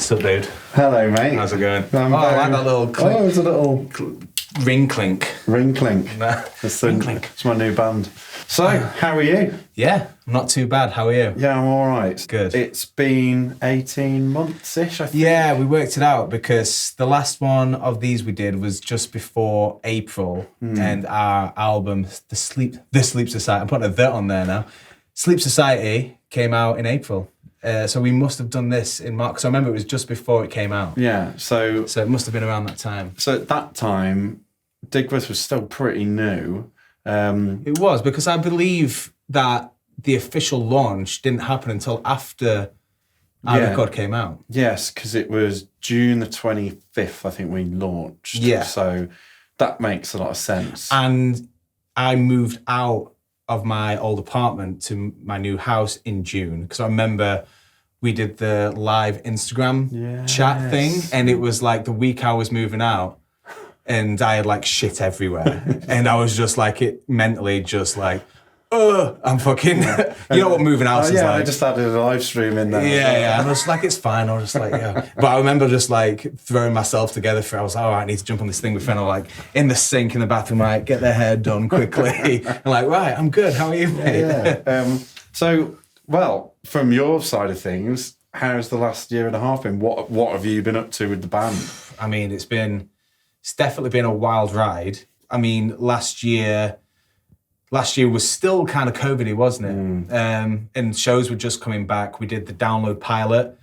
Sup, dude? Hello, mate. How's it going? I like that little clink. Oh, it's a little Ring clink. ring clink. Nah. Ring clink. It's my new band. So, how are you? Yeah, not too bad. How are you? Yeah, I'm all right. Good. It's been 18 months-ish, I think. Yeah, we worked it out because the last one of these we did was just before April, and our album, The Sleep Society, I'm putting a "the" on there now, Sleep Society came out in April. So we must have done this in March, because I remember it was just before it came out. Yeah, so it must have been around that time. So at that time, Digbeth was still pretty new. It was, because I believe that the official launch didn't happen until after our record came out. Yes, because it was June the 25th, I think we launched. Yeah. So that makes a lot of sense. And I moved out of my old apartment to my new house in June, because I remember we did the live Instagram chat thing, and it was like the week I was moving out, and I had like shit everywhere, and I was just like, it mentally just like, I'm fucking, you know what moving house is like. I just added a live stream in there. Yeah, and I was like, it's fine. I was just like, yeah. But I remember just like throwing myself together I was like, all right, I need to jump on this thing with friend. I'm like in the sink in the bathroom, like, get their hair done quickly. I'm like, right, I'm good. How are you, mate? Yeah. So, well, from your side of things, how's the last year and a half been? What have you been up to with the band? I mean, it's definitely been a wild ride. I mean, last year was still kind of COVID-y, wasn't it? And shows were just coming back. We did the Download pilot,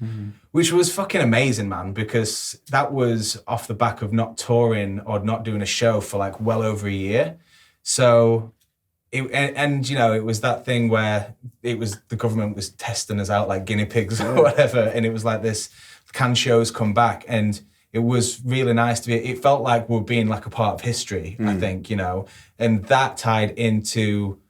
which was fucking amazing, man, because that was off the back of not touring or not doing a show for like well over a year. So, it was that thing where the government was testing us out like guinea pigs or whatever, and it was like this, can shows come back? And it was really nice it felt like we're being like a part of history, I think, and that tied into,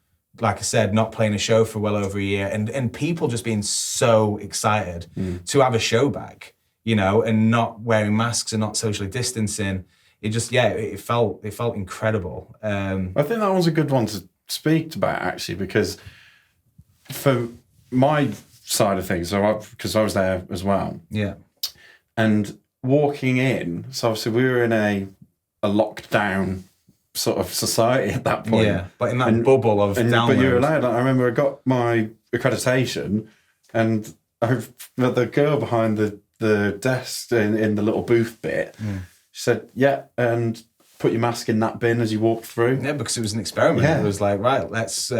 like I said, not playing a show for well over a year, and people just being so excited to have a show back, and not wearing masks and not socially distancing. It just, it felt incredible. I think that was a good one to speak about, actually, because for my side of things, because I was there as well. Yeah. And walking in, so obviously we were in a locked down sort of society at that point. Yeah, but in that bubble of downloads. But you were allowed. I remember I got my accreditation, and the girl behind the desk in the little booth bit, she said, and put your mask in that bin as you walked through. Yeah, because it was an experiment. Yeah. It was like, right, let's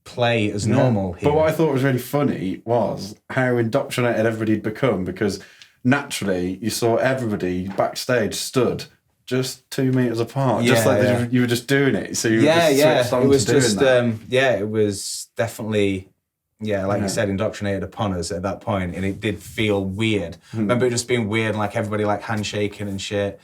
play as normal here. But what I thought was really funny was how indoctrinated everybody'd become, because naturally you saw everybody backstage stood just 2 meters apart, just like you were just doing it. So you just switched on to doing that. It was definitely, like you said, indoctrinated upon us at that point, and it did feel weird. I remember it just being weird, and like everybody like handshaking and shit.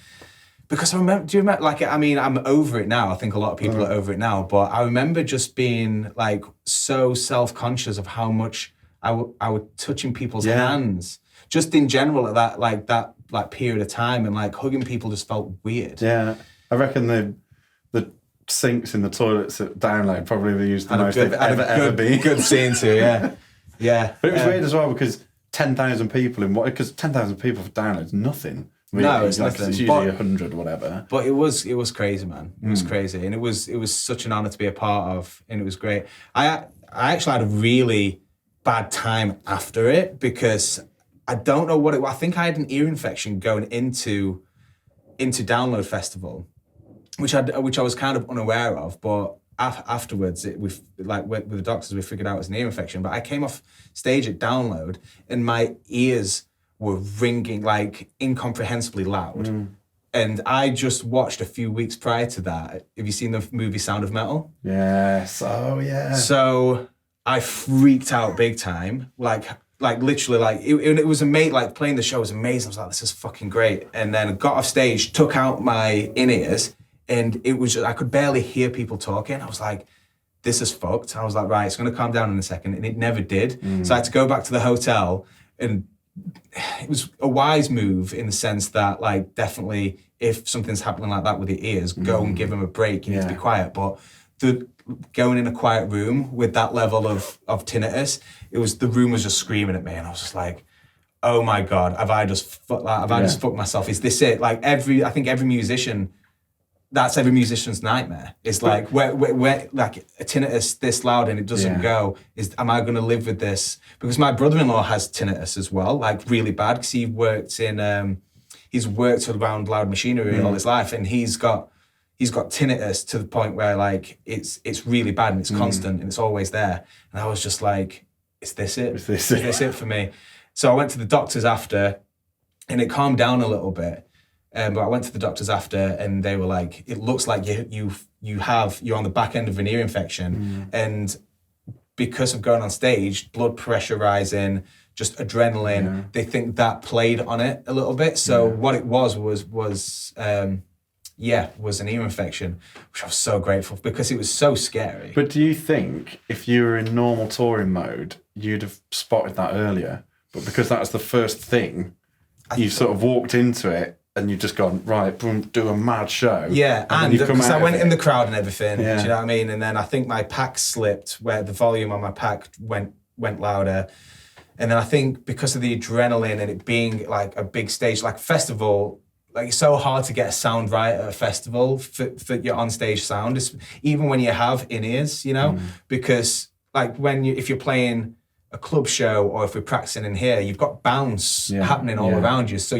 Because do you remember, like, I mean, I'm over it now. I think a lot of people are over it now, but I remember just being like so self-conscious of how much I was touching people's hands. Just in general at that period of time, and like hugging people just felt weird. Yeah, I reckon the sinks in the toilets at Download probably were used the most they've ever been. Good scene too, yeah. But it was weird as well, because 10,000 people because 10,000 people for Download's nothing. Really. No, it's nothing. It's usually 100 or whatever. But it was crazy, man. It was crazy, and it was such an honor to be a part of, and it was great. I actually had a really bad time after it, because I don't know what it was. I think I had an ear infection going into Download Festival, which I was kind of unaware of. But afterwards, with the doctors, we figured out it was an ear infection. But I came off stage at Download, and my ears were ringing like incomprehensibly loud. And I just watched a few weeks prior to that. Have you seen the movie Sound of Metal? Yes. Oh yeah. So I freaked out big time. Like literally, like it was amazing. Like playing the show was amazing. I was like, this is fucking great. And then I got off stage, took out my in-ears, and it was just, I could barely hear people talking. I was like, this is fucked. I was like, right, it's gonna calm down in a second, and it never did. So I had to go back to the hotel, and it was a wise move in the sense that, like, definitely if something's happening like that with your ears, go and give them a break. You need to be quiet. But going in a quiet room with that level of tinnitus, the room was just screaming at me, and I was just like, oh my God, have I just fucked myself? Is this it? Like I think every musician, that's every musician's nightmare. It's like, where like a tinnitus this loud and it doesn't go, am I going to live with this? Because my brother-in-law has tinnitus as well, like really bad, because he's worked around loud machinery all his life, and he's got tinnitus to the point where like it's really bad and it's constant and it's always there. And I was just like, is this it? Is this it for me? So I went to the doctors after, and it calmed down a little bit. But I went to the doctors after, and they were like, it looks like you're on the back end of an ear infection. And because of going on stage, blood pressure rising, just adrenaline, they think that played on it a little bit. So what it was an ear infection, which I was so grateful, because it was so scary. But do you think if you were in normal touring mode, you'd have spotted that earlier? But because that was the first thing, you sort of walked into it and you've just gone, right, boom, do a mad show. Yeah, and because I went in the crowd and everything, do you know what I mean? And then I think my pack slipped, where the volume on my pack went louder. And then I think because of the adrenaline and it being like a big stage, like festival, like it's so hard to get a sound right at a festival for your on-stage sound, even when you have in-ears, you know? Because like if you're playing a club show or if we're practicing in here, you've got bounce happening all around you. So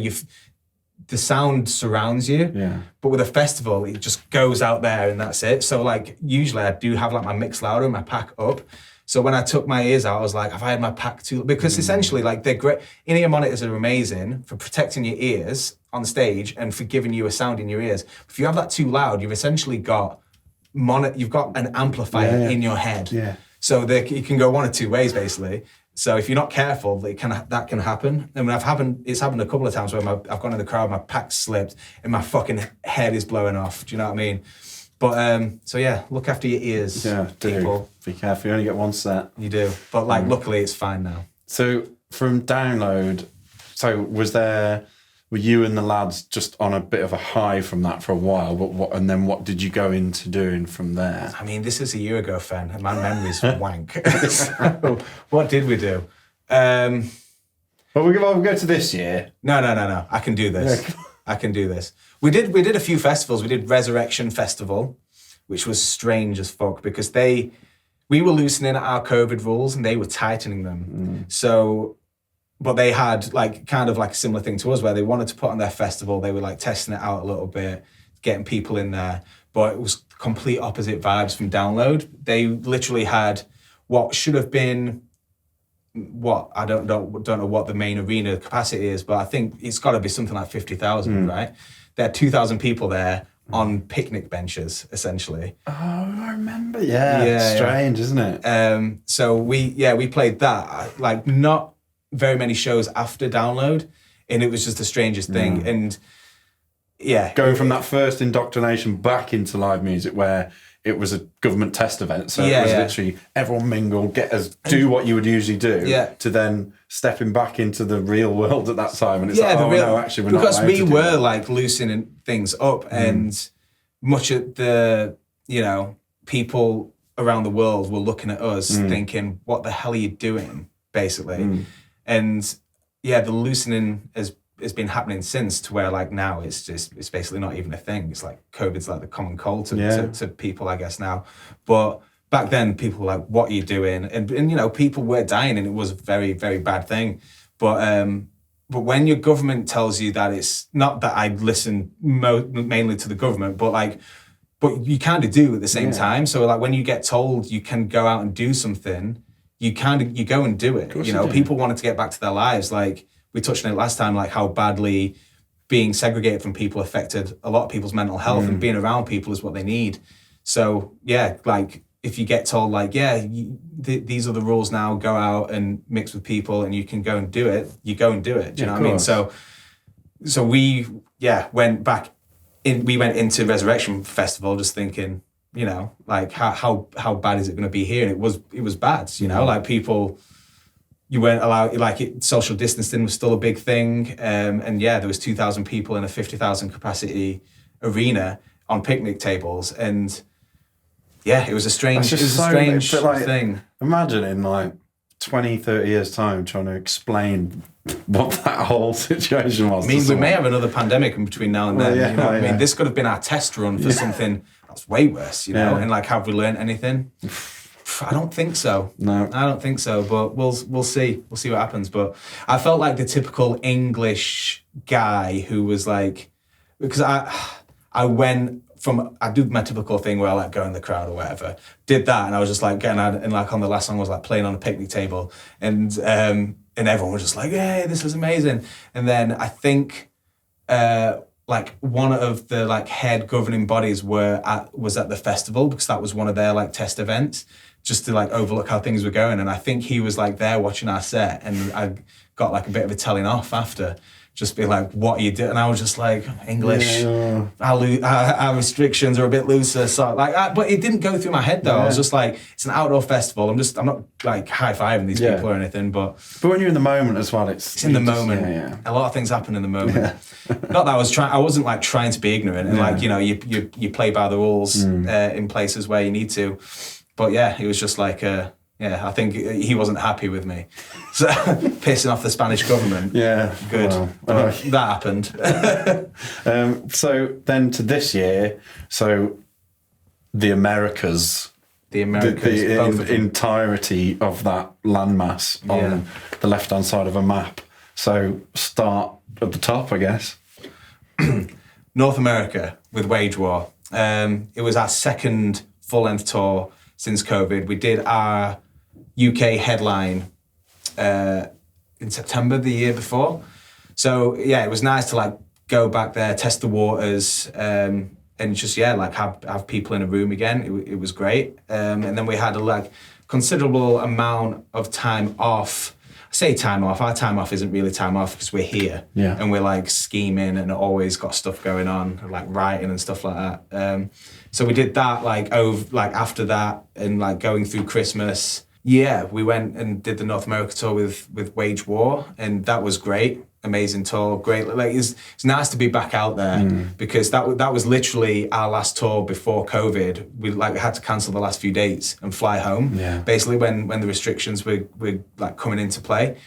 the sound surrounds you. Yeah. But with a festival, it just goes out there and that's it. So like usually I do have like my mix louder and my pack up. So when I took my ears out, I was like, have I had my pack too? Because essentially like they're great. In-ear monitors are amazing for protecting your ears on stage and for giving you a sound in your ears. If you have that too loud, you've essentially got you've got an amplifier in your head. Yeah. So it can go one of two ways basically. So if you're not careful, that can happen. And it's happened a couple of times where I've gone in the crowd, my pack slipped, and my fucking head is blowing off. Do you know what I mean? But so yeah, look after your ears, people. Be careful. You only get one set. You do. But like, luckily, it's fine now. So from Download, were you and the lads just on a bit of a high from that for a while? But what did you go into doing from there? I mean, this is a year ago, Fen, and my memory's wank. So, what did we do? Well, we'll go to this year. No. I can do this. I can do this. We did a few festivals. We did Resurrection Festival, which was strange as fuck because we were loosening our COVID rules and they were tightening them. So, but they had kind of a similar thing to us where they wanted to put on their festival. They were testing it out a little bit, getting people in there, but it was complete opposite vibes from Download. They literally had what should have been I don't know what the main arena capacity is, but I think it's got to be something like 50,000, right? There are 2,000 people there on picnic benches, essentially. Oh, I remember. Yeah, strange, isn't it? So we played that. Not very many shows after Download, and it was just the strangest thing. And going from that first indoctrination back into live music where it was a government test event, so it was literally everyone mingle, do what you would usually do, to then stepping back into the real world at that time, and it's no, actually we're because not we were loosening things up, and much of the people around the world were looking at us thinking, "What the hell are you doing?" Basically, and the loosening has been happening since to where now it's basically not even a thing. It's COVID's the common cold to people, I guess now. But back then people were like, what are you doing? And people were dying and it was a very, very bad thing. But when your government tells you that, it's not that I listen mainly to the government, but you kind of do at the same time. So when you get told you can go out and do something, you go and do it. People wanted to get back to their lives. We touched on it last time, how badly being segregated from people affected a lot of people's mental health, and being around people is what they need. So if you get told these are the rules now, go out and mix with people and you can go and do it, you go and do it. Do you know what I mean? So we went back in. We went into Resurrection Festival just thinking, how bad is it going to be here? And it was bad. People. You weren't allowed, social distancing was still a big thing. And there was 2,000 people in a 50,000 capacity arena on picnic tables. And it was a strange thing. Imagine in 20, 30 years' time trying to explain what that whole situation was. I mean, we may have another pandemic in between now and then. Well, yeah, you know what I mean? This could have been our test run for something that's way worse, you know? And like, have we learned anything? I don't think so. No. I don't think so, but we'll see. We'll see what happens. But I felt like the typical English guy who was like, because I went from, I do my typical thing where I like go in the crowd or whatever. Did that, and I was just like getting out, and like on the last song I was like playing on a picnic table, and everyone was just like, "Hey, this is amazing." And then I think like one of the like head governing bodies was at the festival, because that was one of their like test events, just to like overlook how things were going. And I think he was like there watching our set, and I got like a bit of a telling off after. Just be like, what are you doing? And I was just like, English, our restrictions are a bit looser. So like, but it didn't go through my head though. I was just like, it's an outdoor festival. I'm not like high-fiving these people or anything, but when you're in the moment as well, it's in the moment. A lot of things happen in the moment. Not that I wasn't like trying to be ignorant and like, you know, you play by the rules in places where you need to. But yeah, it was just like, I think he wasn't happy with me. So, pissing off the Spanish government. Yeah. Good. Well, that happened. So then to this year, so the Americas. The entirety of that landmass on the left-hand side of a map. So start at the top, I guess. North America with Wage War. It was our second full-length tour since COVID. We did our UK headline in September the year before. So yeah, it was nice to like go back there, test the waters, and just like have people in a room again. It was great. And then we had a like considerable amount of time off. I say time off. Our time off isn't really time off because we're here and we're like scheming and always got stuff going on, like writing and stuff like that. So we did that like after that, and like going through Christmas. Yeah, we went and did the North America tour with Wage War, and that was great. Amazing tour, great. Like it's nice to be back out there because that was literally our last tour before COVID. We like had to cancel the last few dates and fly home. Yeah. Basically when the restrictions were like coming into play.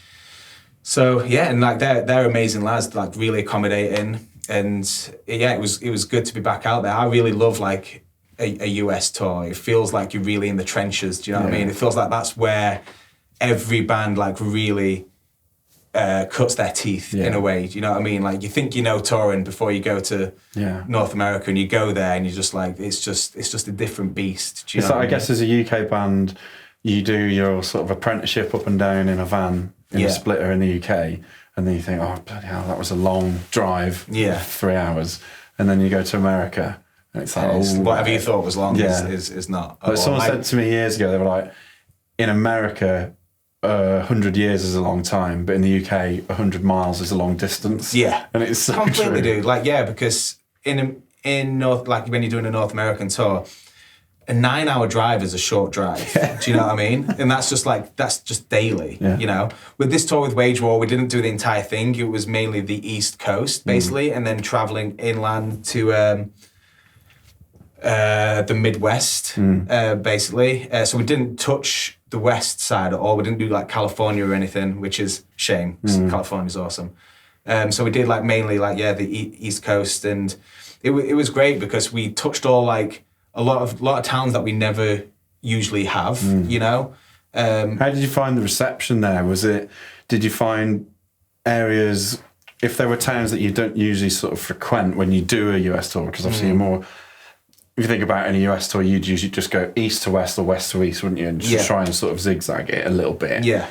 So yeah, and like they're amazing lads, like really accommodating, and yeah, it was good to be back out there. I really love like a US tour. It feels like you're really in the trenches. Do you know what I mean? It feels like that's where every band like really cuts their teeth in a way. Do you know what I mean? Like you think you know touring before you go to North America, and you go there and you're just like, it's just a different beast. Do you know what I mean? guess as a UK band, you do your sort of apprenticeship up and down in a van in a splitter in the UK, and then you think, oh bloody hell, that was a long drive, 3 hours, and then you go to America. And it's like, whatever you thought was long is not. But someone said to me years ago, they were like, in America, 100 years is a long time, but in the UK, 100 miles is a long distance. Yeah. And it's so completely, true. Dude. Like, yeah, because in North, like when you're doing a North American tour, a 9-hour drive is a short drive. Do you know what I mean? And that's just daily, you know? With this tour with Wage War, we didn't do the entire thing. It was mainly the East Coast, basically, and then traveling inland to the Midwest, basically. So we didn't touch the West side at all. We didn't do like California or anything, which is shame. California's awesome. So we did like mainly like, the East Coast, and it was great because we touched all like a lot of towns that we never usually have, you know? How did you find the reception there? Did you find areas, if there were towns that you don't usually sort of frequent when you do a US tour, because obviously you're more, if you think about any US tour, you'd usually just go east to west or west to east, wouldn't you? And just try and sort of zigzag it a little bit. Yeah.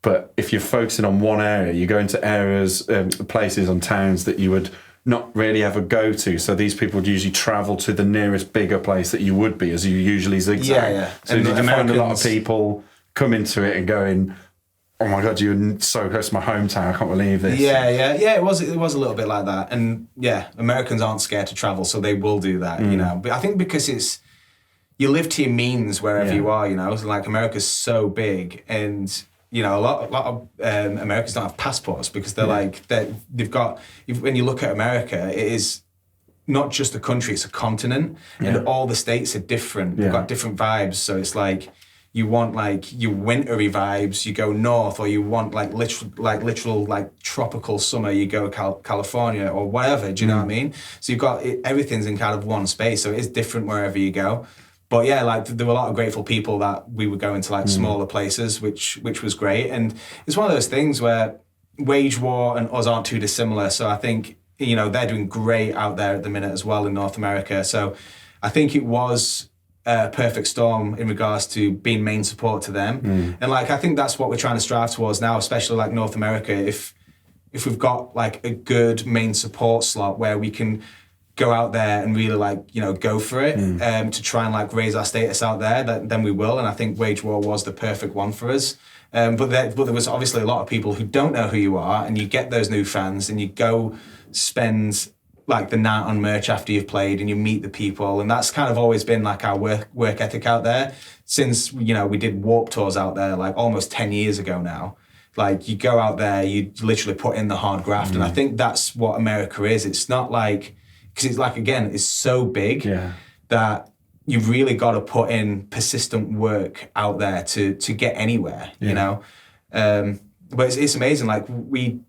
But if you're focusing on one area, you go into areas, places and towns that you would not really ever go to. So these people would usually travel to the nearest bigger place that you would be, as you usually zigzag. Yeah. So did you find a lot of people come into it and going, oh my God, you're so close to my hometown, I can't believe this. Yeah, it was a little bit like that. And yeah, Americans aren't scared to travel, so they will do that, you know. But I think because you live to your means wherever you are, you know. So like America's so big, and you know, a lot of Americans don't have passports because they've got, when you look at America, it is not just a country, it's a continent, and all the states are different. They've got different vibes, so it's like, you want like your wintry vibes, you go north, or you want like literal like tropical summer, you go California or whatever. Do you know what I mean? So you've got everything's in kind of one space, so it is different wherever you go. But yeah, like there were a lot of grateful people that we would go into like smaller places, which was great. And it's one of those things where Wage War and us aren't too dissimilar. So I think, you know, they're doing great out there at the minute as well in North America. So I think it was a perfect storm in regards to being main support to them. And like, I think that's what we're trying to strive towards now, especially like North America. If we've got like a good main support slot where we can go out there and really like, you know, go for it to try and like raise our status out there, then we will. And I think Wage War was the perfect one for us. But there was obviously a lot of people who don't know who you are, and you get those new fans and you go spend like the night on merch after you've played and you meet the people. And that's kind of always been like our work ethic out there since, you know, we did Warped Tours out there like almost 10 years ago now. Like you go out there, you literally put in the hard graft. And I think that's what America is. It's not like, because it's like, again, it's so big that you've really got to put in persistent work out there to get anywhere, you know? But it's amazing. Like we,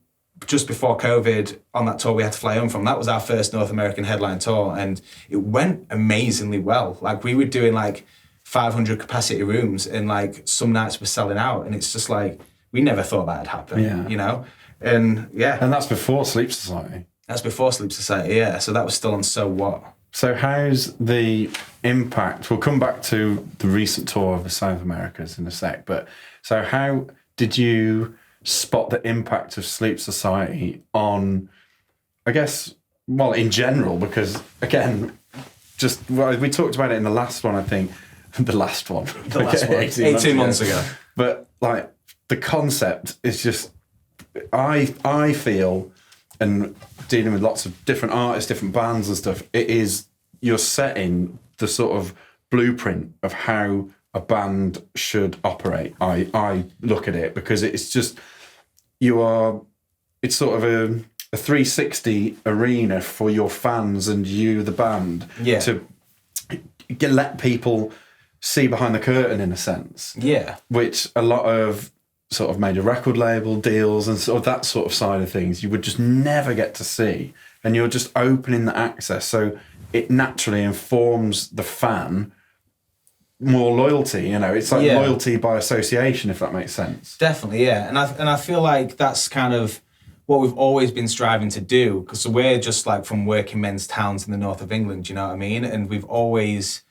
just before COVID on that tour we had to fly home from, that was our first North American headline tour, and it went amazingly well. Like we were doing like 500 capacity rooms, and like some nights were selling out, and it's just like, we never thought that'd happen, you know? And And that's before Sleep Society. That's before Sleep Society, yeah. So that was still on So What. So how's the impact? We'll come back to the recent tour of the South Americas in a sec, but so how did you spot the impact of Sleep Society on, I guess, well, in general, because again, we talked about it in the last one, I think. The last one. 18 months ago. But like the concept is just, I feel, and dealing with lots of different artists, different bands and stuff, you're setting the sort of blueprint of how a band should operate. I look at it because it's just, it's sort of a 360 arena for your fans and you, the band, to let people see behind the curtain in a sense. Yeah. Which a lot of sort of major record label deals and sort of that sort of side of things you would just never get to see, and you're just opening the access, so it naturally informs the fan more loyalty. You know, it's like loyalty by association, if that makes sense. Definitely, yeah. And I feel like that's kind of what we've always been striving to do, because we're just like from working men's towns in the north of England, you know what I mean? And we've always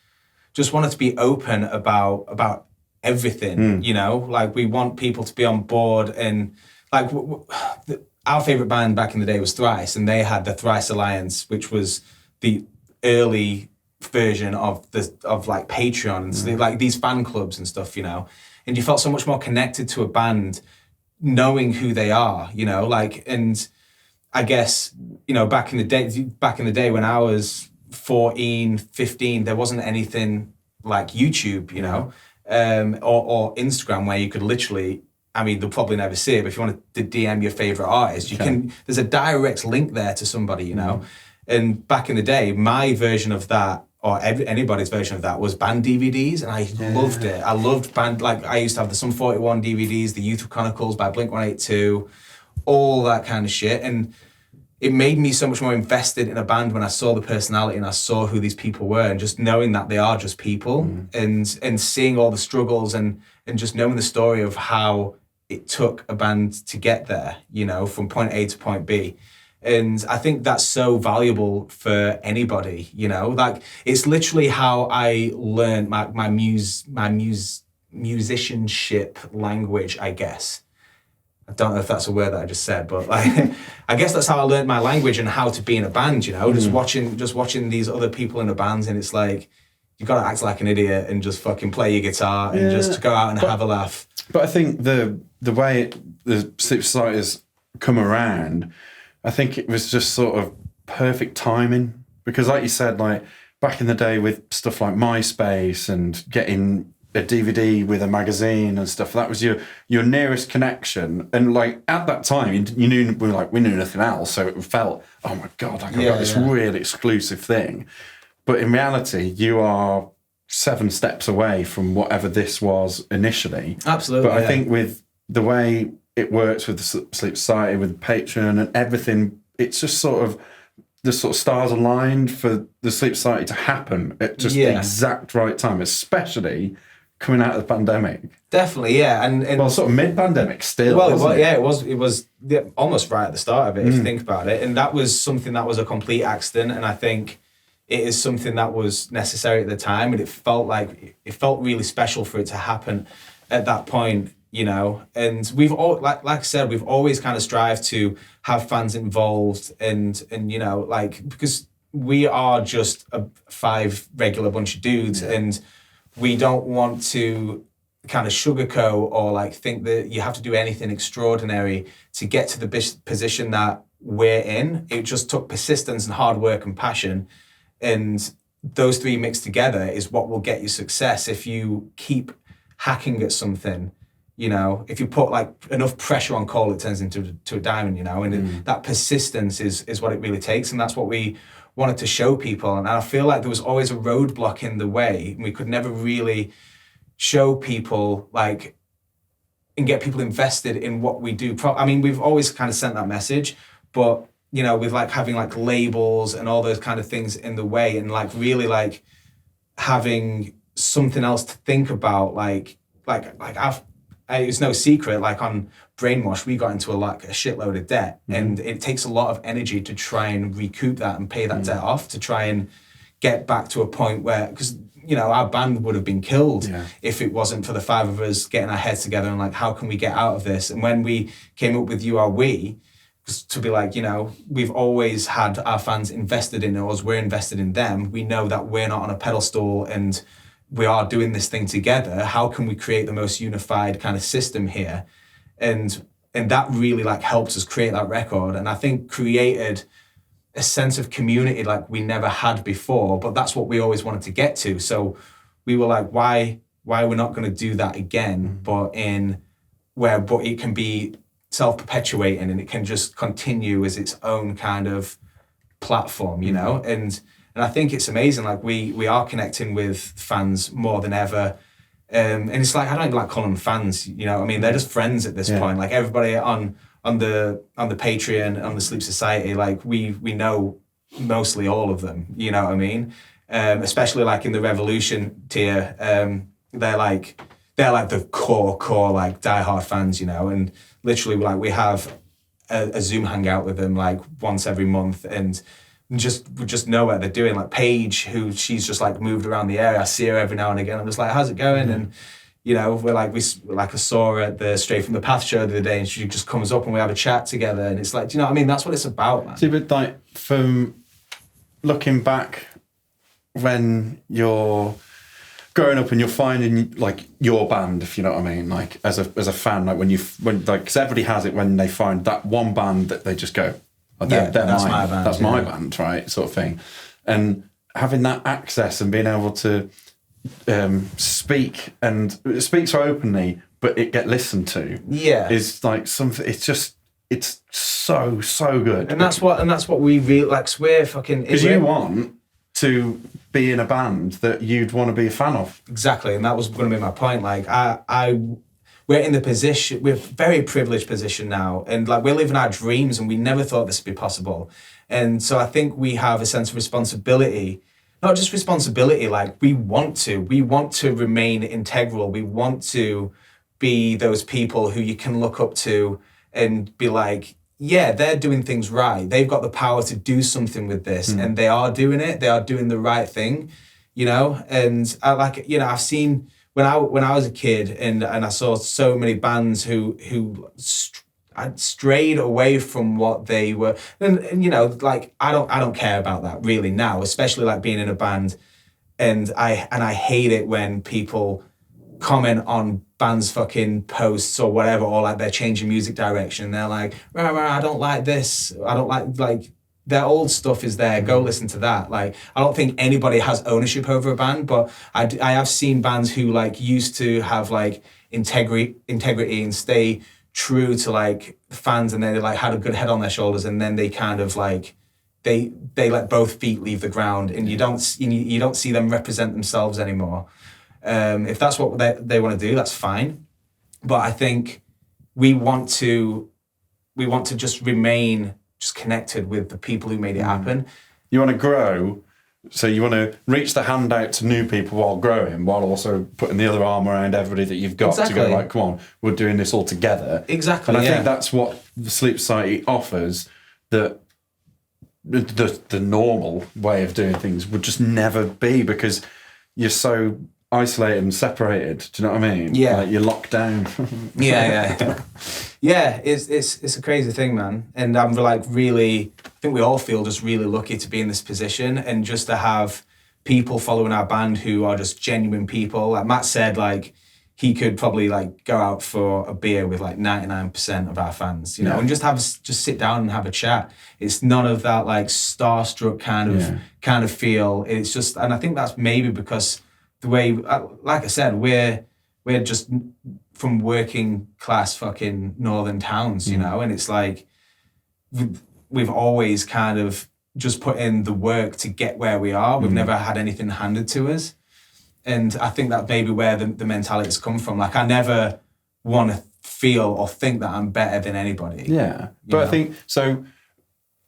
just wanted to be open about everything, you know? Like we want people to be on board, and like our favourite band back in the day was Thrice, and they had the Thrice Alliance, which was the early version of like Patreon and so like these fan clubs and stuff, you know? And you felt so much more connected to a band knowing who they are, you know? Like, and I guess, you know, back in the day when I was 14, 15, there wasn't anything like YouTube, you know, or Instagram, where you could literally, I mean, they'll probably never see it, but if you want to DM your favorite artist, you can, there's a direct link there to somebody, you know? And back in the day, my version of that, or anybody's version of that, was band DVDs, and I loved it. I loved band, like I used to have the Sum 41 DVDs, the Youth Chronicles by Blink-182, all that kind of shit. And it made me so much more invested in a band when I saw the personality and I saw who these people were, and just knowing that they are just people, and seeing all the struggles and just knowing the story of how it took a band to get there, you know, from point A to point B. And I think that's so valuable for anybody, you know, like it's literally how I learned my musicianship language, I guess. I don't know if that's a word that I just said, but like, I guess that's how I learned my language and how to be in a band, you know, just watching these other people in a band, and it's like, you got to act like an idiot and just fucking play your guitar and just go out and have a laugh. But I think the way the Sleep Society has come around, I think it was just sort of perfect timing, because like you said, like back in the day with stuff like MySpace and getting a DVD with a magazine and stuff, that was your nearest connection. And like at that time, you knew, we knew nothing else, so it felt, oh my God, like I've got this real exclusive thing. But in reality, you are 7 steps away from whatever this was initially. Absolutely. But I think with the way it works with the Sleep Society, with Patreon and everything, it's just sort of the sort of stars aligned for the Sleep Society to happen at just the exact right time, especially coming out of the pandemic. Definitely, yeah. And well, sort of mid-pandemic still, it was almost right at the start of it, if you think about it. And that was something that was a complete accident, and I think it is something that was necessary at the time, and it felt really special for it to happen at that point, you know. And we've all, like I said, we've always kind of strived to have fans involved, and you know, like, because we are just a 5 regular bunch of dudes, and we don't want to kind of sugarcoat or like think that you have to do anything extraordinary to get to the position that we're in. It just took persistence and hard work and passion, and those 3 mixed together is what will get you success. If you keep hacking at something, you know, if you put like enough pressure on coal, it turns into a diamond, you know, and that persistence is what it really takes. And that's what we wanted to show people. And I feel like there was always a roadblock in the way. We could never really show people like and get people invested in what we do. I mean, we've always kind of sent that message, but you know, with like having like labels and all those kind of things in the way, and like really like having something else to think about, like it's no secret, like on Brainwash, we got into a shitload of debt, and it takes a lot of energy to try and recoup that and pay that debt off, to try and get back to a point where, because you know, our band would have been killed if it wasn't for the 5 of us getting our heads together and like, how can we get out of this? And when we came up with You Are We, to be like, you know, we've always had our fans invested in us, we're invested in them, we know that we're not on a pedestal and we are doing this thing together. How can we create the most unified kind of system here? And that really like helps us create that record, and I think created a sense of community like we never had before, but that's what we always wanted to get to. So we were like, why we're not going to do that again, but it can be self-perpetuating and it can just continue as its own kind of platform, you know? And I think it's amazing. Like we are connecting with fans more than ever. And it's like, I don't even like calling them fans, you know? I mean, they're just friends at this point. Like everybody on the Patreon, on the Sleep Society, like we know mostly all of them, you know what I mean? Especially like in the Revolution tier, they're like the core like diehard fans, you know, and literally like we have a Zoom hangout with them like once every month, and we just know what they're doing. Like Paige, who she's just like moved around the area, I see her every now and again. I'm just like, how's it going? And you know, I saw her at the Straight from the Path show the other day, and she just comes up and we have a chat together, and it's like, do you know what I mean? That's what it's about, man. See, but like from looking back, when you're growing up and you're finding like your band, if you know what I mean, like as a fan, like when because everybody has it when they find that one band that they just go, oh, that's my band. That's my band, right? Sort of thing, and having that access and being able to speak so openly, but it get listened to. Is like something. It's so good. And that's what we really like. We're fucking, because you want to be in a band that you'd want to be a fan of. Exactly, and that was going to be my point. Like we're in the position, we're a very privileged position now, and like we're living our dreams, and we never thought this would be possible. And so I think we have a sense of responsibility. Not just responsibility, like we want to remain integral. We want to be those people who you can look up to and be like, yeah, they're doing things right. They've got the power to do something with this, and they are doing it. They are doing the right thing, you know? And I like, you know, I've seen when I was a kid and I saw so many bands who I'd strayed away from what they were, and you know, like I don't care about that really now, especially like being in a band, and I hate it when people comment on bands' fucking posts or whatever, or like they're changing music direction. They're like, I don't like this. I don't like their old stuff is there. Go listen to that. Like, I don't think anybody has ownership over a band, but I have seen bands who like used to have like integrity and stay true to like fans, and they like had a good head on their shoulders, and then they kind of like they let both feet leave the ground, and you don't see them represent themselves anymore. If that's what they want to do, that's fine. But I think we want to just remain just connected with the people who made it happen. You want to grow, so you want to reach the hand out to new people while growing, while also putting the other arm around everybody that you've got to go like, come on, we're doing this all together. Exactly. And I think that's what the Sleep Society offers, that the normal way of doing things would just never be, because you're so isolated and separated. Do you know what I mean? Yeah. Like you're locked down. Yeah. It's a crazy thing, man. And I'm like really, I think we all feel just really lucky to be in this position, and just to have people following our band who are just genuine people. Like Matt said, like he could probably like go out for a beer with like 99% of our fans, you know, and just sit down and have a chat. It's none of that like starstruck kind of feel. It's just, and I think that's maybe because the way, like I said, we're just from working class fucking northern towns, you know, and it's like we've always kind of just put in the work to get where we are. We've never had anything handed to us. And I think that maybe where the mentality's come from. Like, I never want to feel or think that I'm better than anybody. Yeah. But I think, so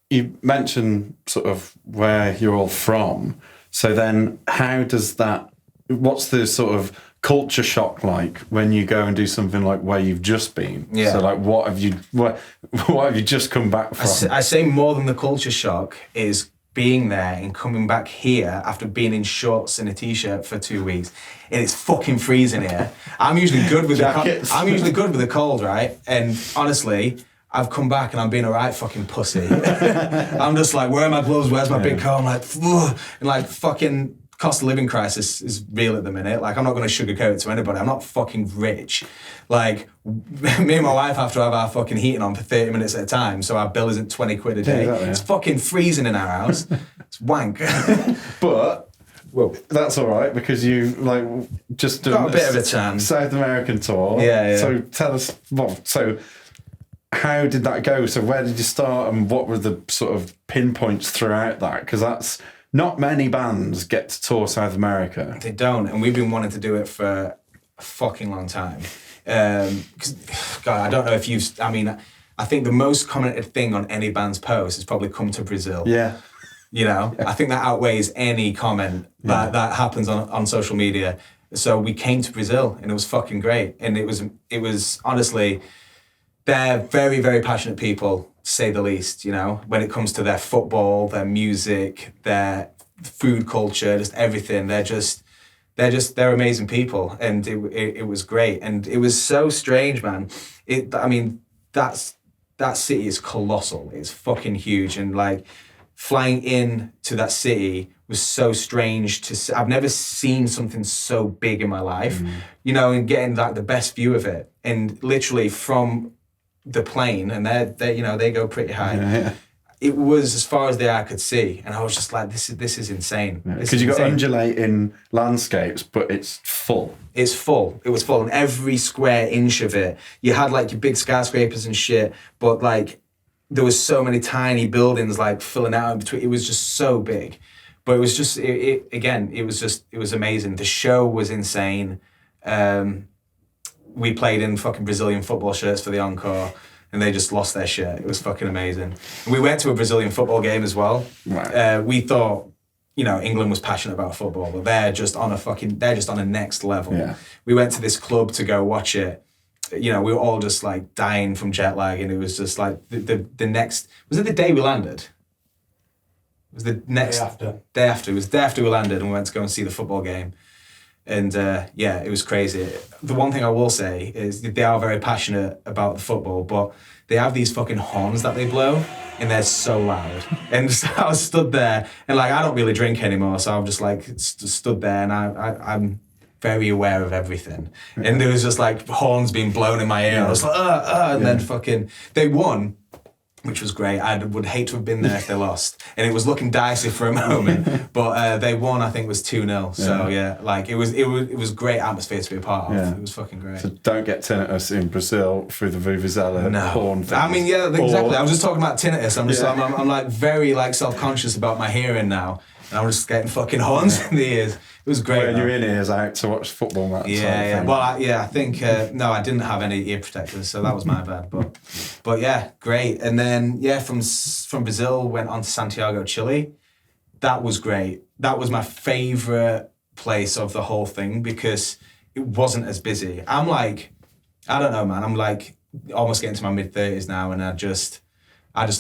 you mentioned sort of where you're all from. So then how does that, what's the sort of culture shock like when you go and do something like where you've just been? Yeah. So like what have you just come back from? I say more than the culture shock is being there and coming back here after being in shorts and a t-shirt for 2 weeks, and it's fucking freezing here. I'm usually good with the cold, right? And honestly, I've come back and I'm being a right fucking pussy. I'm just like, where are my gloves? Where's my big coat? I'm like, ugh. And like fucking cost of living crisis is real at the minute. Like, I'm not going to sugarcoat it to anybody. I'm not fucking rich. Like, me and my wife have to have our fucking heating on for 30 minutes at a time, so our bill isn't 20 quid a day. Yeah, exactly. It's fucking freezing in our house. It's wank. But that's all right, because you like just got a bit of a chance. South American tour. Yeah. So tell us, so how did that go? So where did you start, and what were the sort of pinpoints throughout that? Because that's not many bands get to tour South America. They don't, and we've been wanting to do it for a fucking long time. God, I don't know if you've, I mean, I think the most commented thing on any band's post is probably come to Brazil. Yeah. You know, I think that outweighs any comment that happens on social media. So we came to Brazil and it was fucking great. And it was honestly, they're very, very passionate people, to say the least, you know, when it comes to their football, their music, their food culture, just everything. They're amazing people, and it was great, and it was so strange, man. That city is colossal. It's fucking huge, and like flying in to that city was so strange to see. I've never seen something so big in my life, you know, and getting like the best view of it, and literally from the plane, and they go pretty high. Yeah. It was as far as the eye could see, and I was just like, this is insane. Because you got undulating landscapes, but it's full. It's full. It was full, and every square inch of it. You had like your big skyscrapers and shit, but like there was so many tiny buildings like filling out in between. It was just so big, but it was just it was amazing. The show was insane. We played in fucking Brazilian football shirts for the encore, and they just lost their shit. It was fucking amazing. And we went to a Brazilian football game as well. Right. We thought, you know, England was passionate about football, but they're just on a next level. Yeah. We went to this club to go watch it. You know, we were all just like dying from jet lag, and it was just like the next, was it the day we landed? It was the next day after. It was the day after we landed, and we went to go and see the football game. And it was crazy. The one thing I will say is they are very passionate about the football, but they have these fucking horns that they blow, and they're so loud. And so I was stood there, and like I don't really drink anymore, so I'm just like stood there, and I'm very aware of everything. And there was just like horns being blown in my ear. And I was like, and then fucking they won. which was great. I would hate to have been there if they lost. And it was looking dicey for a moment, but they won, I think it was 2-0. So yeah, like it was great atmosphere to be a part of. Yeah. It was fucking great. So don't get tinnitus in Brazil through the Vuvuzela horn thing. I mean, yeah, exactly. I was just talking about tinnitus. I'm just I'm like very like self-conscious about my hearing now. And I was just getting fucking horns in the ears. It was great. When your in-ears out to watch football match. Yeah. Well, I think, no, I didn't have any ear protectors, so that was my bad. But yeah, great. And then, from Brazil, went on to Santiago, Chile. That was great. That was my favourite place of the whole thing because it wasn't as busy. I'm like, I don't know, man. I'm like almost getting to my mid-30s now, and I just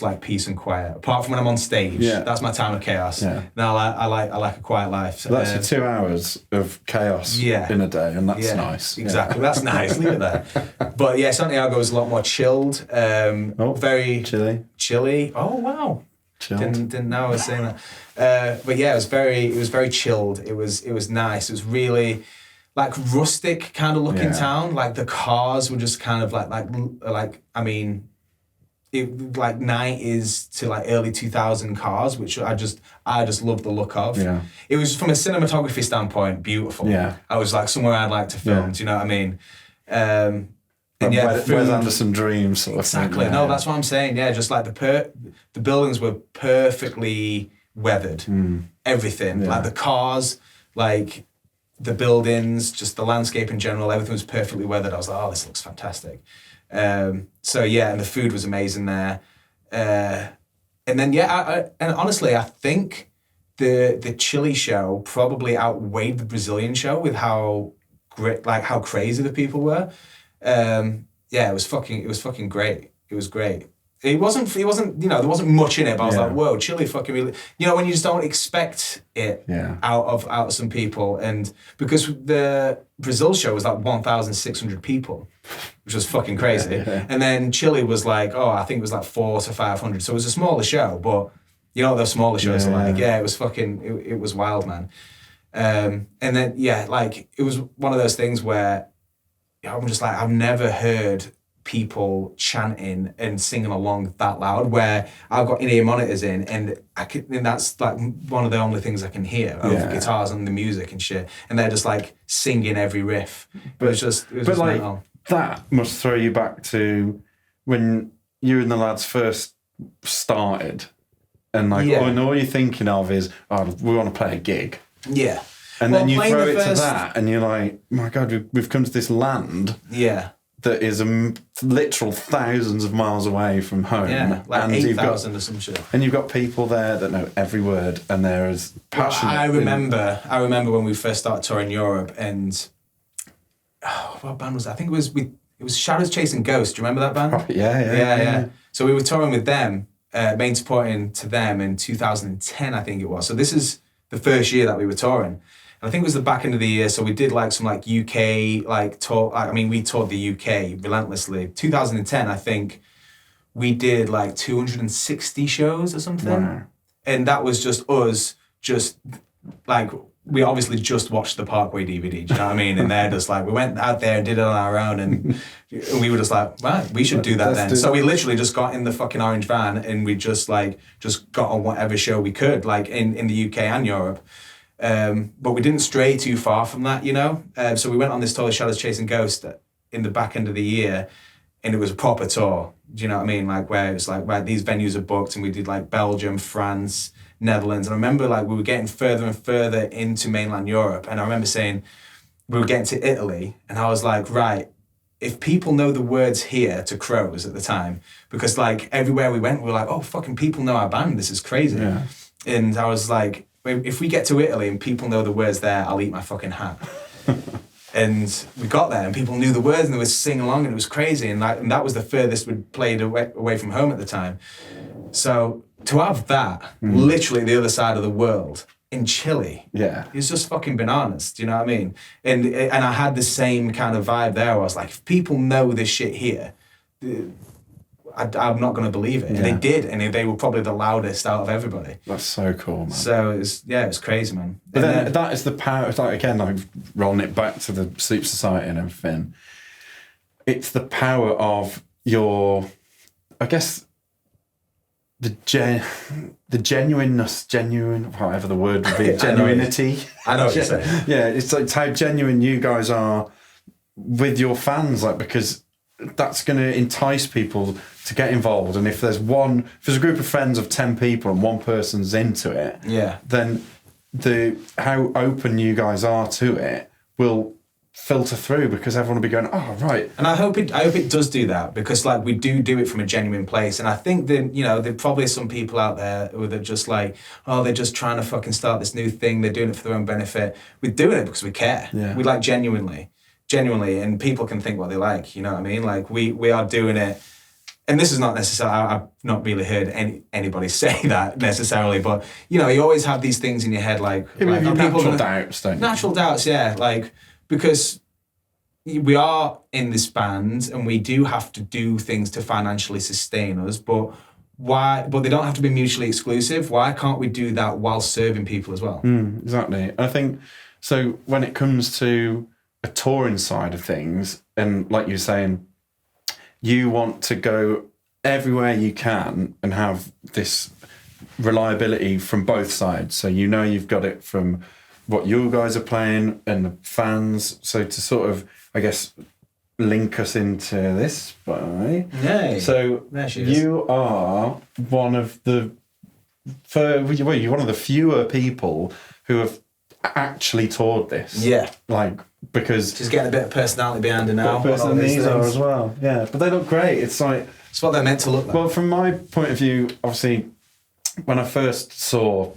like peace and quiet. Apart from when I'm on stage, that's my time of chaos. Yeah. Now I like a quiet life. So that's your 2 hours of chaos in a day, and that's nice. Exactly, that's nice. Leave it there. But yeah, Santiago was a lot more chilled. Very chilly. Oh wow, chilled. Didn't know I was saying that. But yeah, it was very chilled. It was nice. It was really like rustic kind of looking town. Like the cars were just kind of like I mean. It, like 90s to like early 2000 cars, which I just love the look of. Yeah. It was from a cinematography standpoint beautiful. Yeah. I was like somewhere I'd like to film. Do you know what I mean? And Wes Anderson dreams sort of thing. Exactly. No, that's what I'm saying. Yeah, just like the buildings were perfectly weathered. Everything, like the cars, like the buildings, just the landscape in general. Everything was perfectly weathered. I was like, oh, this looks fantastic. So yeah, and the food was amazing there. And then and honestly, I think the Chile show probably outweighed the Brazilian show with how great, like how crazy the people were. It was fucking great. It was great. It wasn't, there wasn't much in it, but I was like, whoa, Chile fucking really, when you just don't expect it out of some people. And because the Brazil show was like 1,600 people, which was fucking crazy. And then Chile was like, I think it was like 400 to 500. So it was a smaller show, but you know what those smaller shows are like? Yeah, it was fucking, it was wild, man. And then, like, it was one of those things where I'm just like, I've never heard people chanting and singing along that loud, where I've got in-ear monitors in, and that's like one of the only things I can hear over the guitars and the music and shit, and they're just like singing every riff. But it was just like mental. That must throw you back to when you and the lads first started, and like all you're thinking of is, we want to play a gig. Yeah. And then you throw it to that, and you're like, my God, we've come to this land. Yeah. That is literal thousands of miles away from home. Yeah, like 8,000 or some shit. And you've got people there that know every word, and they're as passionate. Well, I remember when we first started touring Europe, and what band was that? I think it was Shadows Chasing Ghosts. Do you remember that band? Oh, yeah. So we were touring with them, main supporting to them in 2010, I think it was. So this is the first year that we were touring. I think it was the back end of the year, so we did like some like UK like tour. We toured the UK relentlessly. 2010, I think we did like 260 shows or something, and that was just us. Just like we obviously just watched the Parkway DVD. Do you know what I mean? And they're just like, we went out there and did it on our own, and we were just like, right, we should do that then. So we literally just got in the fucking orange van, and we just got on whatever show we could, like in the UK and Europe. But we didn't stray too far from that, so we went on this tour, Shadows Chasing Ghosts, in the back end of the year, and it was a proper tour. Do you know what I mean? Like where it was like, these venues are booked, and we did like Belgium, France, Netherlands, and I remember like we were getting further and further into mainland Europe, and I remember saying we were getting to Italy, and I was like, right, if people know the words here to Crows at the time, because like everywhere we went, we were like, oh, fucking people know our band, this is crazy. Yeah. And I was like, if we get to Italy and people know the words there, I'll eat my fucking hat. And we got there and people knew the words and they were singing along, and it was crazy. And that was the furthest we'd played away from home at the time. So to have that literally the other side of the world in Chile, it's just fucking bananas. Do you know what I mean? And I had the same kind of vibe there. Where I was like, if people know this shit here, I'm not going to believe it. And they did, and they were probably the loudest out of everybody. That's so cool, man. So it was crazy, man. But then that is the power, it's like, again, like rolling it back to the Sleep Society and everything. It's the power of your, I guess, the genuineness, whatever the word would be, genuinity. I know what you're saying. Yeah, it's how genuine you guys are with your fans, like, because that's going to entice people to get involved. And if there's a group of friends of 10 people and one person's into it, then how open you guys are to it will filter through, because everyone will be going, oh, right. And I hope it does do that, because like we do it from a genuine place. And I think that, there probably are some people out there who are just like, oh, they're just trying to fucking start this new thing. They're doing it for their own benefit. We're doing it because we care. Yeah. We like genuinely, and people can think what they like, you know what I mean? Like we are doing it. And this is not necessarily, I've not really heard anybody say that necessarily, but you always have these things in your head, like natural doubts, don't you? Natural doubts, yeah. Like, because we are in this band and we do have to do things to financially sustain us, but they don't have to be mutually exclusive. Why can't we do that while serving people as well? Exactly. I think, so when it comes to a touring side of things, and like you're saying, you want to go everywhere you can and have this reliability from both sides. So you've got it from what you guys are playing and the fans. So to sort of, I guess, link us into this, by Yay. So you are one of the you're one of the fewer people who have actually toured this. Yeah. Like, because she's getting a bit of personality behind her now. And these are as well. Yeah, but they look great. It's like, it's what they're meant to look like. Well, from my point of view, obviously, when I first saw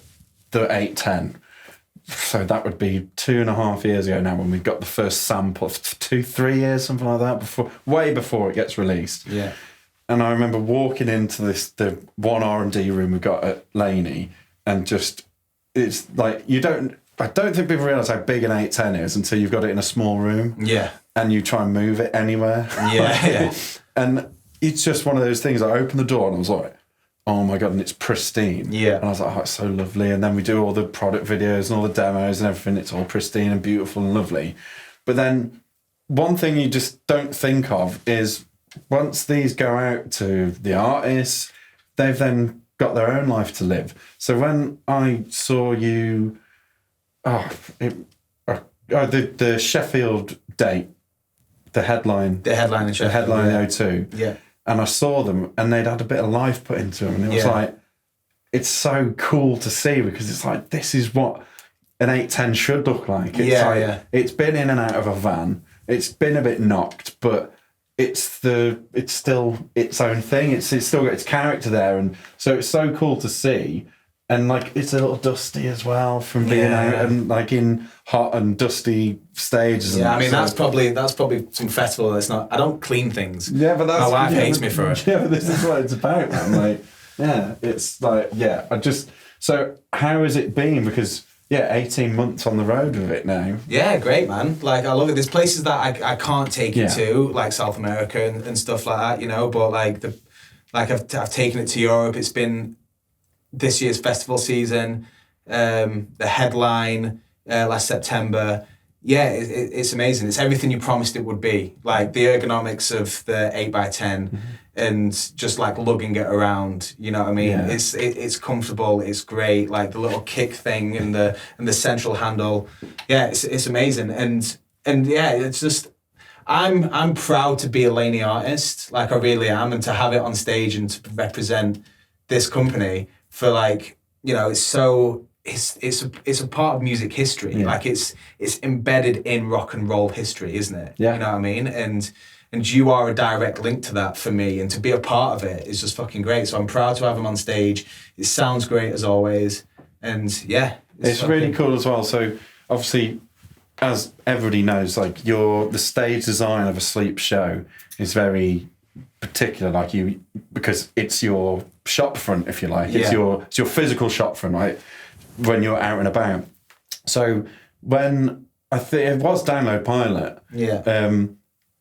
the 810, so that would be 2.5 years ago now, when we got the first sample, 3 years, something like that, way before it gets released. Yeah. And I remember walking into the one R&D room we got at Laney, and just, it's like, I don't think people realise how big an 810 is until you've got it in a small room. Yeah. And you try and move it anywhere. Yeah. And it's just one of those things. I opened the door and I was like, oh my God, and it's pristine. Yeah. And I was like, oh, it's so lovely. And then we do all the product videos and all the demos and everything. It's all pristine and beautiful and lovely. But then one thing you just don't think of is, once these go out to the artists, they've then got their own life to live. So when I saw you, the Sheffield date, the headline in Sheffield, the headline in O2, yeah, and I saw them, and they'd had a bit of life put into them, and it was like, it's so cool to see, because it's like, this is what an 810 should look like. It's it's been in and out of a van, it's been a bit knocked, but it's still its own thing. It's still got its character there, and so it's so cool to see. And like, it's a little dusty as well from being out and like in hot and dusty stages. Yeah, I mean, that's probably some festival that's not. I don't clean things. Yeah, but that's, my wife hates me for it. Yeah, but this is what it's about, man. Like, it's like, so how has it been? Because 18 months on the road with it now. Yeah, great, man. Like, I love it. There's places that I can't take it to, like South America and stuff like that, but like I've taken it to Europe. It's been this year's festival season, the headline last September. Yeah, it's amazing. It's everything you promised it would be. Like the ergonomics of the 8x10 and just like lugging it around, you know what I mean? Yeah. It's comfortable, it's great. Like the little kick thing and the central handle. Yeah, it's amazing. And yeah, it's just, I'm proud to be a Laney artist. Like I really am, and to have it on stage and to represent this company for like, it's a part of music history. Yeah. Like it's embedded in rock and roll history, isn't it? Yeah. You know what I mean? And you are a direct link to that for me, and to be a part of it is just fucking great. So I'm proud to have him on stage. It sounds great as always. And yeah. It's really cool as well. So obviously, as everybody knows, like the stage design of a Sleep show is very particular, like because it's your shop front, if you like. It's your physical shop front, right? When you're out and about. So when I think it was Download Pilot,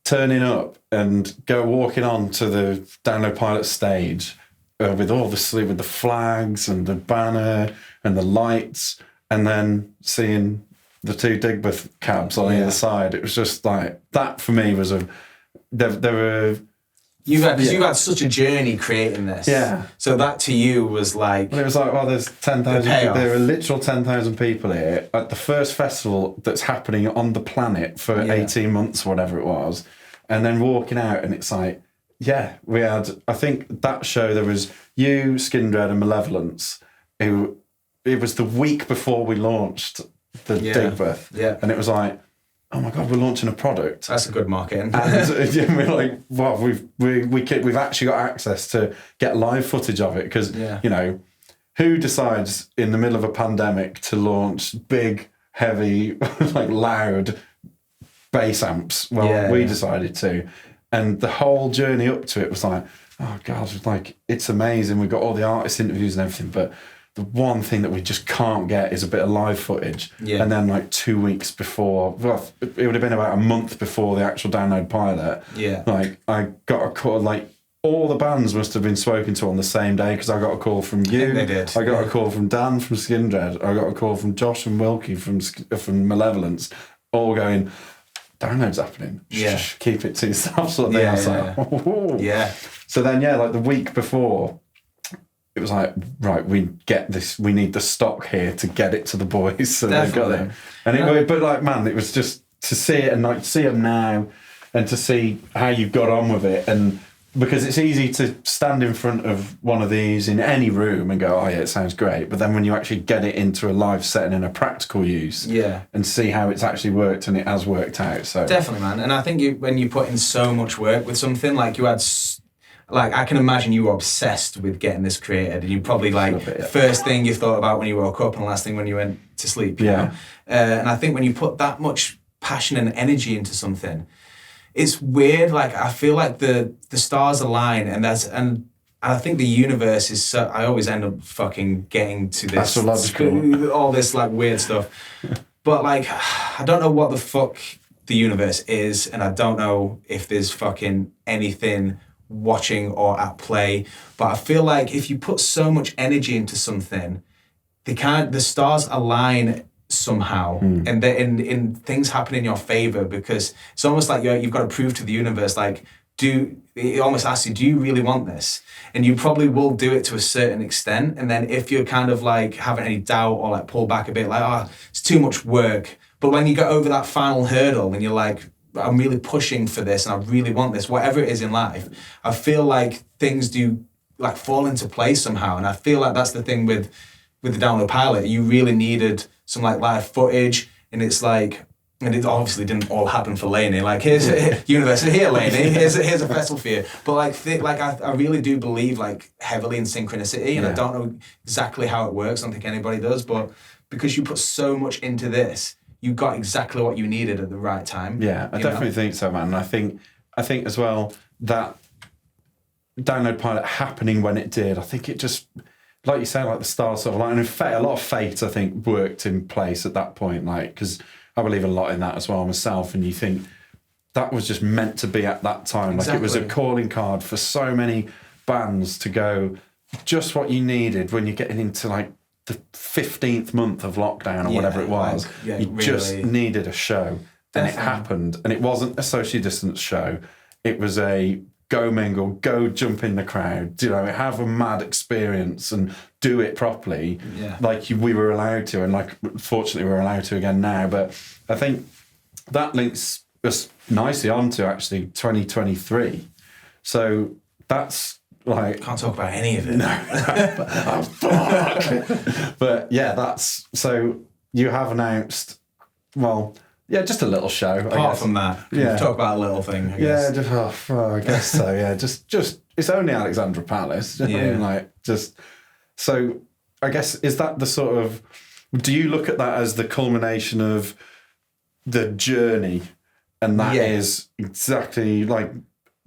turning up and walking on to the Download Pilot stage with all with the flags and the banner and the lights, and then seeing the two Digbeth cabs on either side, it was just like, that for me was there were You've had such a journey creating this. Yeah. So that to you was like... Well, it was like, well, there's 10,000 people. There are literal 10,000 people here at the first festival that's happening on the planet for 18 months or whatever it was. And then walking out and it's like, yeah, we had, I think that show, there was you, Skindred and Malevolence, who, it was the week before we launched the Digbeth. Yeah. And it was like, oh my God, we're launching a product. That's a good marketing. And we're like, well, we've actually got access to get live footage of it because, you know, who decides in the middle of a pandemic to launch big, heavy, like loud bass amps? Well, we decided to. And the whole journey up to it was like, oh God, it's amazing. We've got all the artist interviews and everything, but the one thing that we just can't get is a bit of live footage. Yeah. And then like 2 weeks before, well, it would have been about a month before the actual download pilot. Yeah. Like I got a call, like all the bands must have been spoken to on the same day because I got a call from you. They did. I got a call from Dan from Skindred. I got a call from Josh and Wilkie from Malevolence, all going, download's happening. Shh, keep it to yourself sort of thing. I was like, yeah. So then, like the week before, it was like, right, we get this, we need the stock here to get it to the boys. So they got it. And but like, man, it was just to see it and like see them now and to see how you've got on with it. And because it's easy to stand in front of one of these in any room and go, oh yeah, it sounds great. But then when you actually get it into a live setting in a practical use and see how it's actually worked and it has worked out. So definitely, man. And I think when you put in so much work with something, like you had, like I can imagine you were obsessed with getting this created, and you probably like first thing you thought about when you woke up and last thing when you went to sleep. You know? And I think when you put that much passion and energy into something, it's weird. Like I feel like the stars align, and I think the universe is so. I always end up fucking getting to this astrological, all this like weird stuff. But like, I don't know what the fuck the universe is, and I don't know if there's fucking anything watching or at play. But I feel like if you put so much energy into something, the stars align somehow, and in things happen in your favor, because it's almost like you've got to prove to the universe, like, it almost asks you, do you really want this? And you probably will do it to a certain extent, and then if you're kind of like having any doubt or like pull back a bit, like, oh, it's too much work, but when you get over that final hurdle and you're like, I'm really pushing for this and I really want this, whatever it is in life, I feel like things do like fall into place somehow. And I feel like that's the thing with the download pilot. You really needed some like live footage, and it's like, and it obviously didn't all happen for Laney. Like, here's universe, here Laney, here's a festival for you. But like I really do believe like heavily in synchronicity, and I don't know exactly how it works. I don't think anybody does, but because you put so much into this, you got exactly what you needed at the right time. Yeah, I definitely think so, man. And I think as well that download pilot happening when it did, I think it just, like you say, like the stars sort of aligned. And a lot of fate, I think, worked in place at that point. Like, because I believe a lot in that as well myself. And you think that was just meant to be at that time. Exactly. Like it was a calling card for so many bands to go, just what you needed when you're getting into like the 15th month of lockdown or whatever it was. Like, you really just needed a show. Definitely. And it happened. And it wasn't a socially distanced show. It was a go mingle, go jump in the crowd, have a mad experience and do it properly, like we were allowed to, and like fortunately we're allowed to again now. But I think that links us nicely onto actually 2023. So that's like, can't talk about any of it. No. Oh, fuck. But yeah, that's, so you have announced, well, yeah, just a little show. Apart from that, talk about a little thing. I guess. I guess so. Yeah, just it's only Alexandra Palace. So I guess, is that the sort of, do you look at that as the culmination of the journey, and that is exactly like,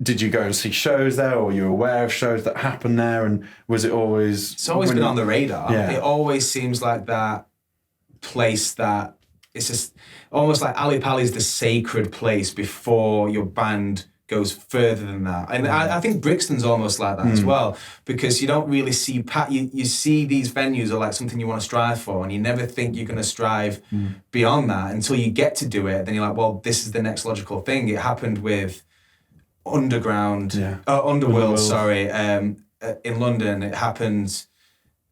did you go and see shows there, or were you aware of shows that happened there, and was it always? It's always been on the radar. Yeah. It always seems like that place that. It's just almost like Ali Pali is the sacred place before your band goes further than that. And I think Brixton's almost like that as well, because you don't really see, you see these venues are like something you want to strive for, and you never think you're going to strive beyond that until you get to do it. Then you're like, well, this is the next logical thing. It happened with underworld, sorry, in London. It happened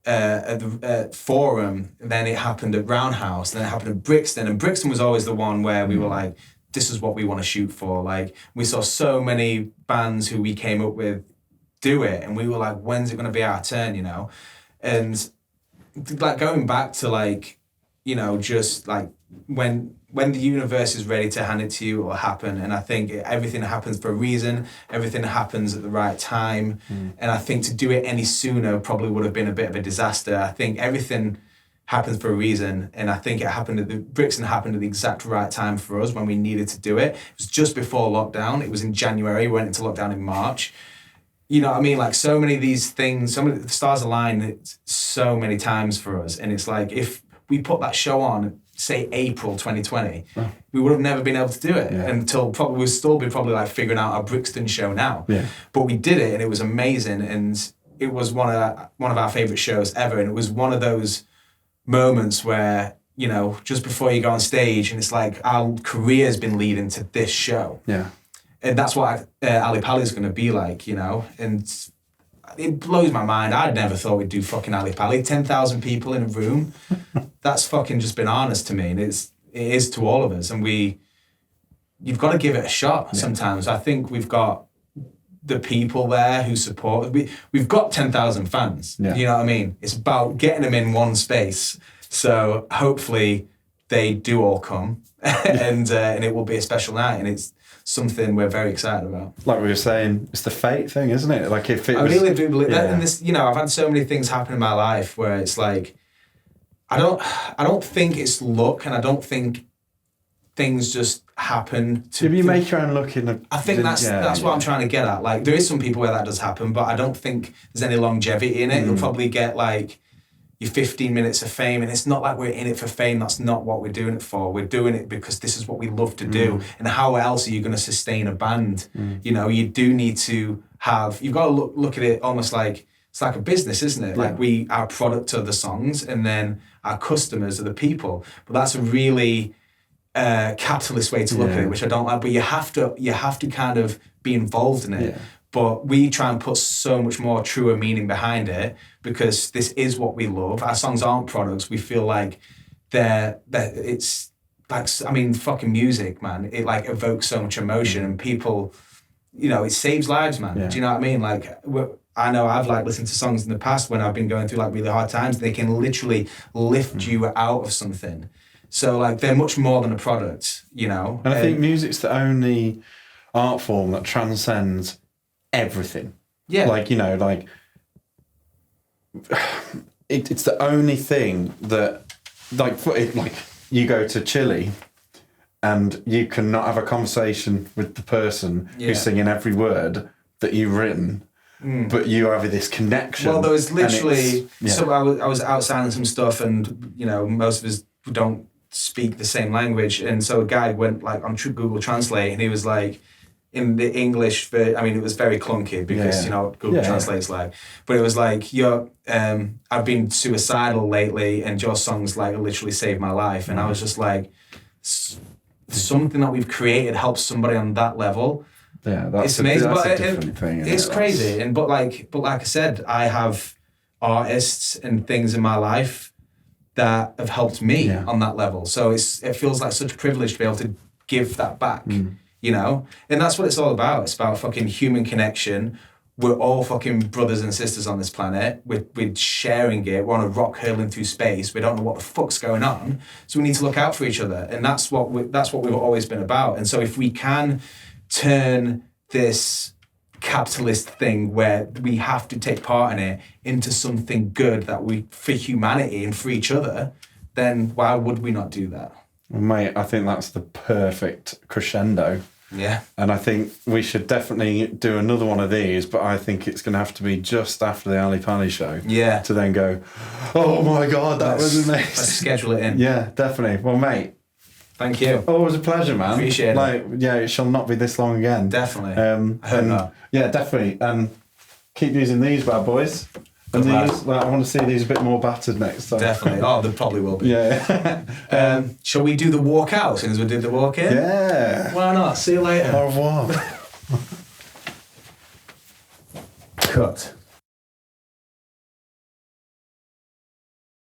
at the Forum, then it happened at Roundhouse, then it happened at Brixton, and Brixton was always the one where we were like, this is what we want to shoot for. Like, we saw so many bands who we came up with do it, and we were like, when's it going to be our turn, you know? And like going back to like, you know, just like when the universe is ready to hand it to you, it will happen. And I think everything happens for a reason. Everything happens at the right time. And I think to do it any sooner probably would have been a bit of a disaster. I think everything happens for a reason. And I think Brixton happened at the exact right time for us when we needed to do it. It was just before lockdown. It was in January. We went into lockdown in March. You know what I mean? Like, so many of these things, so many the stars align so many times for us. And it's like, if we put that show on, say April 2020, we would have never been able to do it until probably we'd still be probably like figuring out our Brixton show now. Yeah. But we did it, and it was amazing, and it was one of our favorite shows ever. And it was one of those moments where, you know, just before you go on stage, and it's like our career's been leading to this show. Yeah. And that's what Ali Pali's going to be like, you know, and it blows my mind. I'd never thought we'd do fucking Ali Pali. 10,000 people in a room. That's fucking just been honest to me. And it is to all of us. And you've got to give it a shot sometimes. I think we've got the people there who support. We've got 10,000 fans. Yeah. You know what I mean? It's about getting them in one space. So hopefully they do all come and it will be a special night. And it's something we're very excited about. Like we were saying, it's the fate thing, isn't it? Like if it I really do believe that. And this, you know, I've had so many things happen in my life where it's like, I don't think it's luck, and I don't think things just happen to. If you make your own luck I think that's what I'm trying to get at. Like, there is some people where that does happen, but I don't think there's any longevity in it. You'll probably get like your 15 minutes of fame, and it's not like we're in it for fame. That's not what we're doing it for. We're doing it because this is what we love to do. And how else are you going to sustain a band? You know, you do need to you've got to look at it almost like, it's like a business, isn't it? Yeah. Like our product are the songs, and then our customers are the people. But that's a really capitalist way to look at it, which I don't like. But you have to kind of be involved in it. Yeah. But we try and put so much more truer meaning behind it, because this is what we love. Our songs aren't products. We feel like it's like, I mean, fucking music, man. It like evokes so much emotion, and people, you know, it saves lives, man. Yeah. Do you know what I mean? Like, I know I've like listened to songs in the past when I've been going through like really hard times. They can literally lift you out of something. So like, they're much more than a product, you know. And I think music's the only art form that transcends everything. Yeah. Like, you know, like it's the only thing that like you go to Chile and you cannot have a conversation with the person who's singing every word that you've written. But you have this connection. Well, there was literally so I was out signing some stuff, and you know, most of us don't speak the same language, and so a guy went like on Google Translate, and he was like, in the English, I mean, it was very clunky because you know what Google Translate's like, but it was like, I've been suicidal lately, and your songs like literally saved my life, and I was just like, something that we've created helps somebody on that level. Yeah, that's amazing. That's a different thing. It's crazy, but like I said, I have artists and things in my life that have helped me on that level. So it feels like such a privilege to be able to give that back, you know? And that's what it's all about. It's about fucking human connection. We're all fucking brothers and sisters on this planet. We're sharing it. We're on a rock hurling through space. We don't know what the fuck's going on. So we need to look out for each other. And that's what we've always been about. And so if we can turn this capitalist thing where we have to take part in it into something good for humanity and for each other, then why would we not do that? Well, mate, I think that's the perfect crescendo. Yeah. And I think we should definitely do another one of these, but I think it's going to have to be just after the Ali Pali show. Yeah. To then go, oh my God, that was amazing. Let's schedule it in. Yeah, definitely. Well, mate, thank you. Oh, it was a pleasure, man. Appreciate it. Yeah, it shall not be this long again. Definitely. I hope not. Yeah, definitely. Keep using these bad boys. And these, I want to see these a bit more battered next time. Definitely. Oh, they probably will be. Yeah. Shall we do the walk out as soon as we do the walk in? Yeah. Why not? See you later. Au revoir. cut.